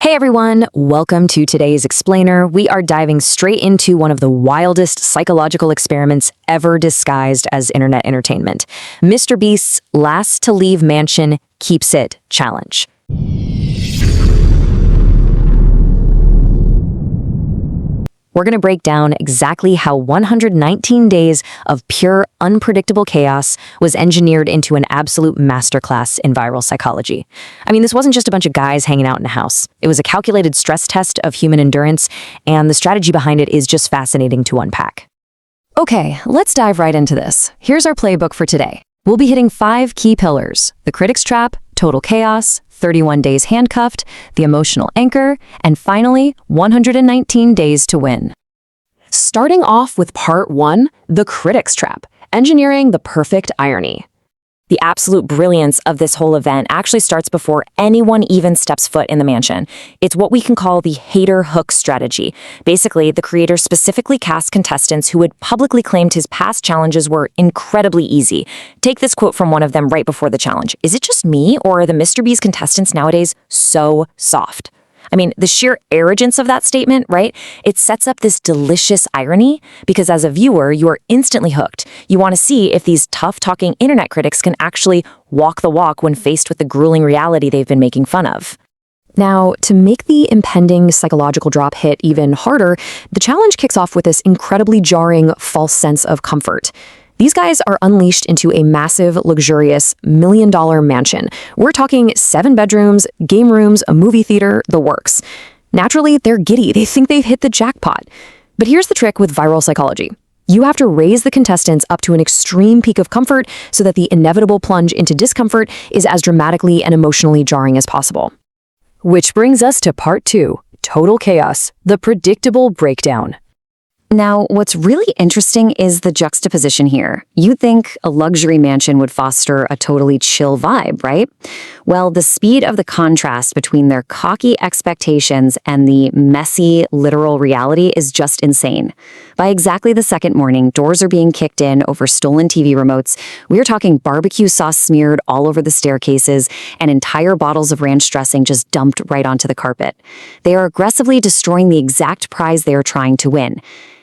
Hey everyone, welcome to today's Explainer. We are diving straight into one of the wildest psychological experiments ever disguised as internet entertainment. Mrbeast's Last to Leave Mansion Keeps It Challenge. We're going to break down exactly how 119 days of pure, unpredictable chaos was engineered into an absolute masterclass in viral psychology. I mean, this wasn't just a bunch of guys hanging out in a house. It was a calculated stress test of human endurance, and the strategy behind it is just fascinating to unpack. Okay, let's dive right into this. Here's our playbook for today. We'll be hitting 5 key pillars: the critic's trap, total chaos, 31 days handcuffed, the emotional anchor, and finally, 119 days to win. Starting off with part 1, the critic's trap, engineering the perfect irony. The absolute brilliance of this whole event actually starts before anyone even steps foot in the mansion. It's what we can call the hater hook strategy. Basically, the creator specifically cast contestants who had publicly claimed his past challenges were incredibly easy. Take this quote from one of them right before the challenge. "Is it just me, or are the Mrbeast contestants nowadays so soft?" I mean, the sheer arrogance of that statement, right? It sets up this delicious irony because as a viewer, you are instantly hooked. You want to see if these tough-talking internet critics can actually walk the walk when faced with the grueling reality they've been making fun of. Now, to make the impending psychological drop hit even harder, the challenge kicks off with this incredibly jarring false sense of comfort. These guys are unleashed into a massive, luxurious, million-dollar mansion. We're talking 7 bedrooms, game rooms, a movie theater, the works. Naturally, they're giddy. They think they've hit the jackpot. But here's the trick with viral psychology. You have to raise the contestants up to an extreme peak of comfort so that the inevitable plunge into discomfort is as dramatically and emotionally jarring as possible. Which brings us to part 2, total chaos, the predictable breakdown. Now, what's really interesting is the juxtaposition here. You'd think a luxury mansion would foster a totally chill vibe, right? Well, the speed of the contrast between their cocky expectations and the messy, literal reality is just insane. By exactly the second morning, doors are being kicked in over stolen TV remotes. We're talking barbecue sauce smeared all over the staircases and entire bottles of ranch dressing just dumped right onto the carpet. They are aggressively destroying the exact prize they are trying to win.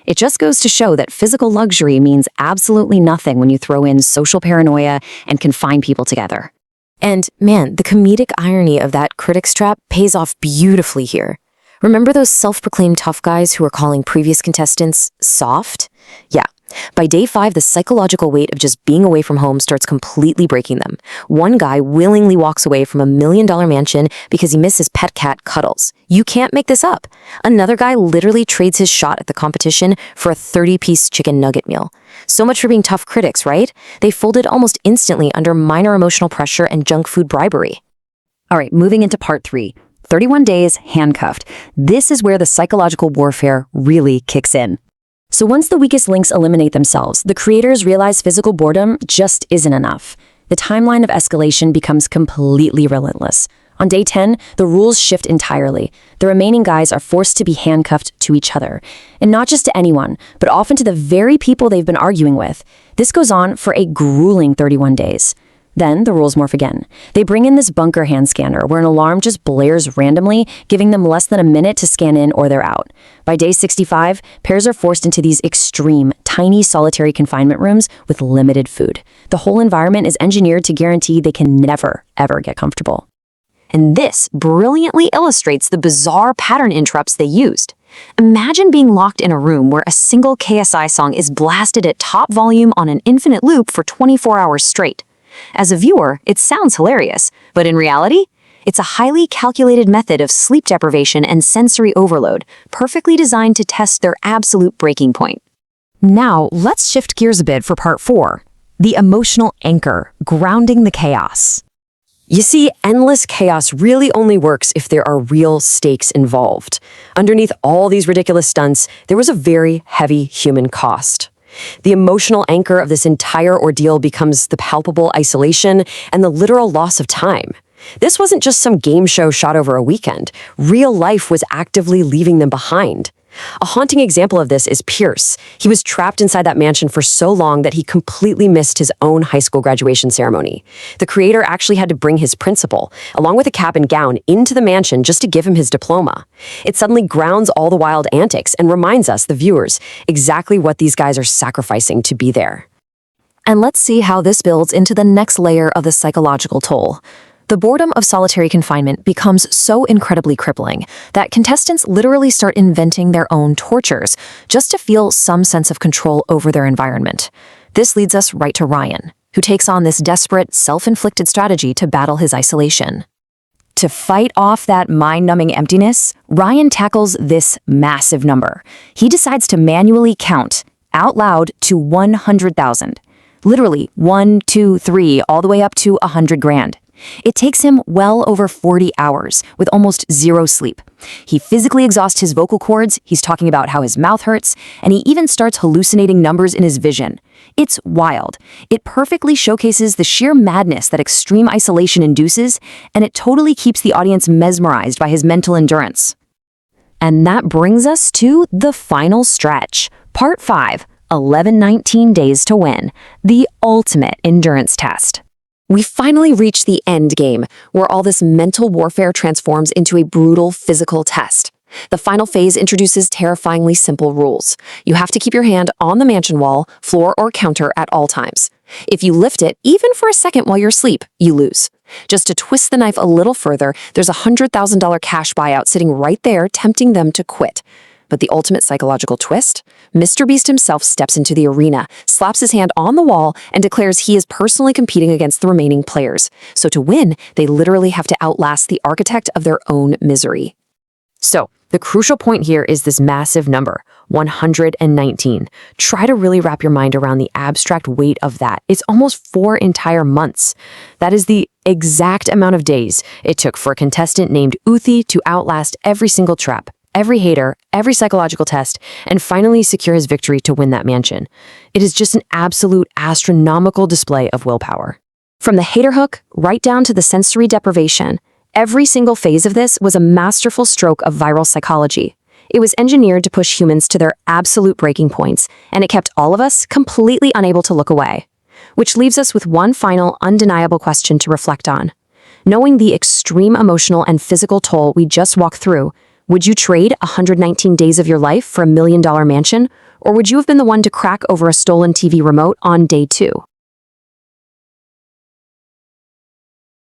It just goes to show that physical luxury means absolutely nothing when you throw in social paranoia and confine people together. And man, the comedic irony of that critic's trap pays off beautifully here. Remember those self-proclaimed tough guys who were calling previous contestants soft? Yeah. By day 5, the psychological weight of just being away from home starts completely breaking them. One guy willingly walks away from a $1 million mansion because he missed his pet cat Cuddles. You can't make this up. Another guy literally trades his shot at the competition for a 30-piece chicken nugget meal. So much for being tough critics, right? They folded almost instantly under minor emotional pressure and junk food bribery. All right, moving into part 3. 31 days handcuffed. This is where the psychological warfare really kicks in. So once the weakest links eliminate themselves, the creators realize physical boredom just isn't enough. The timeline of escalation becomes completely relentless. On day 10, the rules shift entirely. The remaining guys are forced to be handcuffed to each other. And not just to anyone, but often to the very people they've been arguing with. This goes on for a grueling 31 days. Then the rules morph again. They bring in this bunker hand scanner where an alarm just blares randomly, giving them less than a minute to scan in or they're out. By day 65, pairs are forced into these extreme, tiny solitary confinement rooms with limited food. The whole environment is engineered to guarantee they can never, ever get comfortable. And this brilliantly illustrates the bizarre pattern interrupts they used. Imagine being locked in a room where a single KSI song is blasted at top volume on an infinite loop for 24 hours straight. As a viewer, it sounds hilarious, but in reality, it's a highly calculated method of sleep deprivation and sensory overload, perfectly designed to test their absolute breaking point. Now, let's shift gears a bit for part 4, the emotional anchor, grounding the chaos. You see, endless chaos really only works if there are real stakes involved. Underneath all these ridiculous stunts, there was a very heavy human cost. The emotional anchor of this entire ordeal becomes the palpable isolation and the literal loss of time. This wasn't just some game show shot over a weekend. Real life was actively leaving them behind. A haunting example of this is Pierce. He was trapped inside that mansion for so long that he completely missed his own high school graduation ceremony. The creator actually had to bring his principal, along with a cap and gown, into the mansion just to give him his diploma. It suddenly grounds all the wild antics and reminds us, the viewers, exactly what these guys are sacrificing to be there. And let's see how this builds into the next layer of the psychological toll. The boredom of solitary confinement becomes so incredibly crippling that contestants literally start inventing their own tortures just to feel some sense of control over their environment. This leads us right to Ryan, who takes on this desperate, self-inflicted strategy to battle his isolation. To fight off that mind-numbing emptiness, Ryan tackles this massive number. He decides to manually count, out loud, to 100,000. Literally 1, 2, 3, all the way up to 100 grand. It takes him well over 40 hours, with almost zero sleep. He physically exhausts his vocal cords, he's talking about how his mouth hurts, and he even starts hallucinating numbers in his vision. It's wild. It perfectly showcases the sheer madness that extreme isolation induces, and it totally keeps the audience mesmerized by his mental endurance. And that brings us to the final stretch, Part 5, 11-19 Days to Win, the ultimate endurance test. We finally reach the end game, where all this mental warfare transforms into a brutal physical test. The final phase introduces terrifyingly simple rules. You have to keep your hand on the mansion wall, floor, or counter at all times. If you lift it, even for a second while you're asleep, you lose. Just to twist the knife a little further, there's a $100,000 cash buyout sitting right there, tempting them to quit. But the ultimate psychological twist? Mrbeast himself steps into the arena, slaps his hand on the wall, and declares he is personally competing against the remaining players. So to win, they literally have to outlast the architect of their own misery. So, the crucial point here is this massive number, 119. Try to really wrap your mind around the abstract weight of that. It's almost 4 entire months. That is the exact amount of days it took for a contestant named Uthi to outlast every single trap, every hater, every psychological test, and finally secure his victory to win that mansion. It is just an absolute astronomical display of willpower. From the hater hook right down to the sensory deprivation, every single phase of this was a masterful stroke of viral psychology. It was engineered to push humans to their absolute breaking points, and it kept all of us completely unable to look away. Which leaves us with one final, undeniable question to reflect on. Knowing the extreme emotional and physical toll we just walked through, would you trade 119 days of your life for $1 million mansion, or would you have been the one to crack over a stolen TV remote on day 2?